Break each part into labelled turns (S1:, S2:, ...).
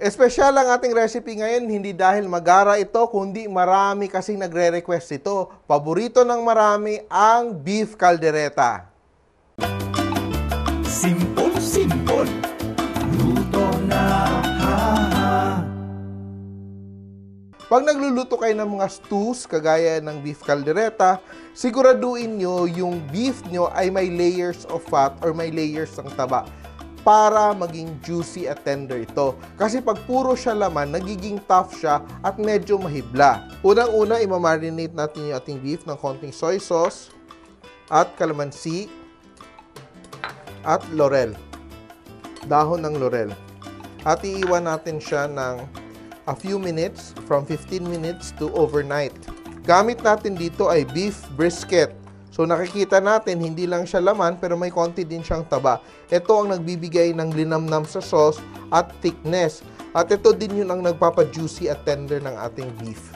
S1: Espesyal ang ating recipe ngayon, hindi dahil magara ito, kundi marami kasing nagre-request ito. Paborito ng marami ang beef caldereta.
S2: Simpol, luto na,
S1: Pag nagluluto kayo ng mga stews, kagaya ng beef caldereta, siguraduhin nyo yung beef nyo ay may layers of fat or may layers ng taba para maging juicy at tender ito. Kasi pag puro siya laman, nagiging tough siya at medyo mahibla. Unang-una, imamarinate natin yung ating beef ng konting soy sauce at calamansi at laurel. Dahon ng laurel. At iiwan natin siya ng a few minutes, from 15 minutes to overnight. Gamit natin dito ay beef brisket. So nakikita natin, hindi lang siya laman, pero may konti din siyang taba. Ito ang nagbibigay ng linamnam sa sauce at thickness. At ito din yun ang nagpapa-juicy at tender ng ating beef.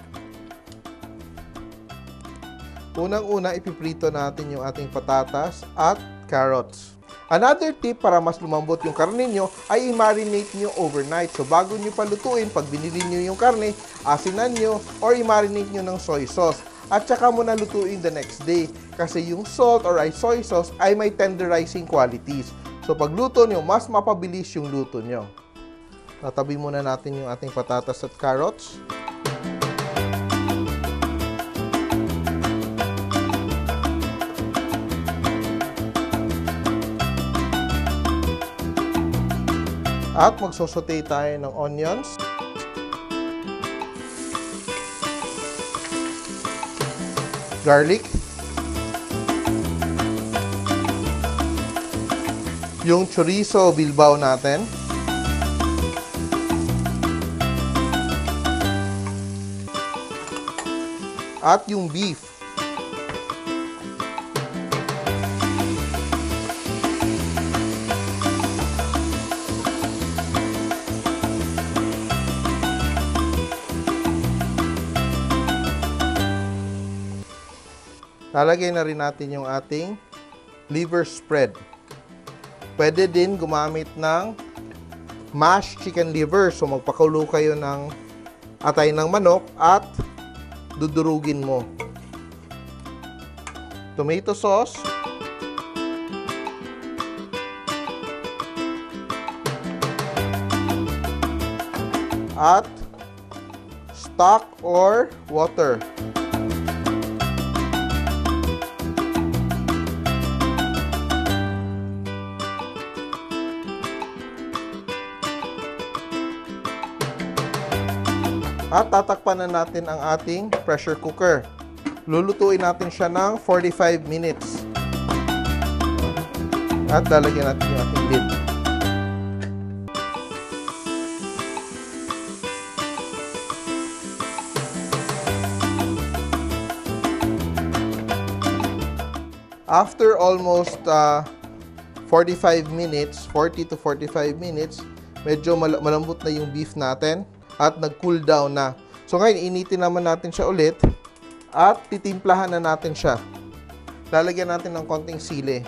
S1: Unang-una, ipiprito natin yung ating patatas at carrots. Another tip para mas lumambot yung karne nyo ay i-marinate nyo overnight. So bago nyo palutuin, pag binili nyo yung karne, asinan nyo or i-marinate nyo ng soy sauce. At saka mo na lutuin the next day. Kasi yung salt or soy sauce ay may tenderizing qualities. So pag luto nyo, mas mapabilis yung luto nyo. Tatabi muna natin yung ating patatas at carrots. At magsosote tayo ng onions. Garlic. Yung chorizo bilbao natin. At yung beef. Lalagay na rin natin yung ating liver spread. Pwede din gumamit ng mashed chicken liver. So magpakulo kayo ng atay ng manok at dudurugin mo. Tomato sauce. At stock or water. At tatakpan na natin ang ating pressure cooker. Lulutuin natin siya ng 45 minutes. At lalagyan natin yung ating lid. After almost 45 minutes, 40 to 45 minutes, medyo malambot na yung beef natin. At nag-cool down na. So ngayon, initin naman natin siya ulit at titimplahan na natin siya. Lalagyan natin ng konting sili.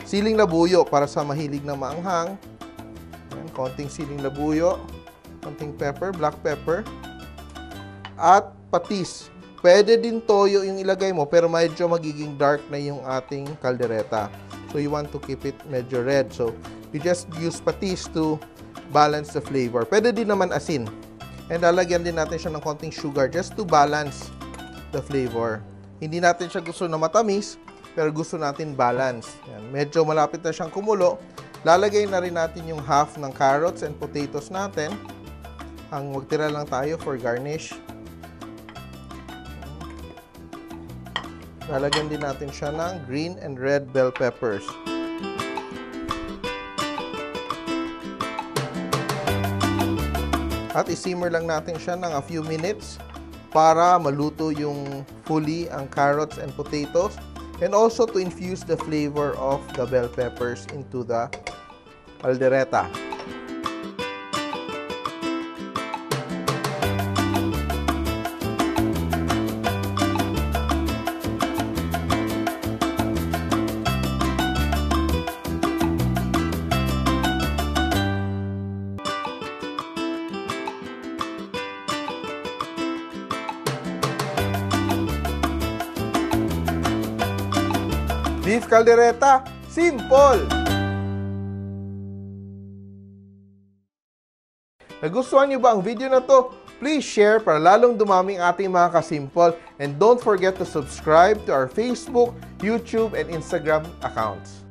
S1: Siling labuyo para sa mahilig na maanghang. Ayan, konting siling labuyo. Konting pepper, black pepper. At patis. Pwede din toyo yung ilagay mo pero medyo magiging dark na yung ating caldereta. So you want to keep it medyo red. So you just use patis to balance the flavor. Pwede din naman asin. And lalagyan din natin siya ng konting sugar just to balance the flavor. Hindi natin siya gusto na matamis, pero gusto natin balance. Yan. Medyo malapit na siyang kumulo. Lalagay na rin natin yung half ng carrots and potatoes natin. Ang magtira lang tayo for garnish. Lalagyan din natin siya ng green and red bell peppers. At isimmer lang natin siya ng a few minutes para maluto yung fully ang carrots and potatoes and also to infuse the flavor of the bell peppers into the caldereta. Beef Kaldereta, Simpol! Nagustuhan niyo ba ang video na to? Please share para lalong dumaming ating mga kasimpol. And don't forget to subscribe to our Facebook, YouTube, and Instagram accounts.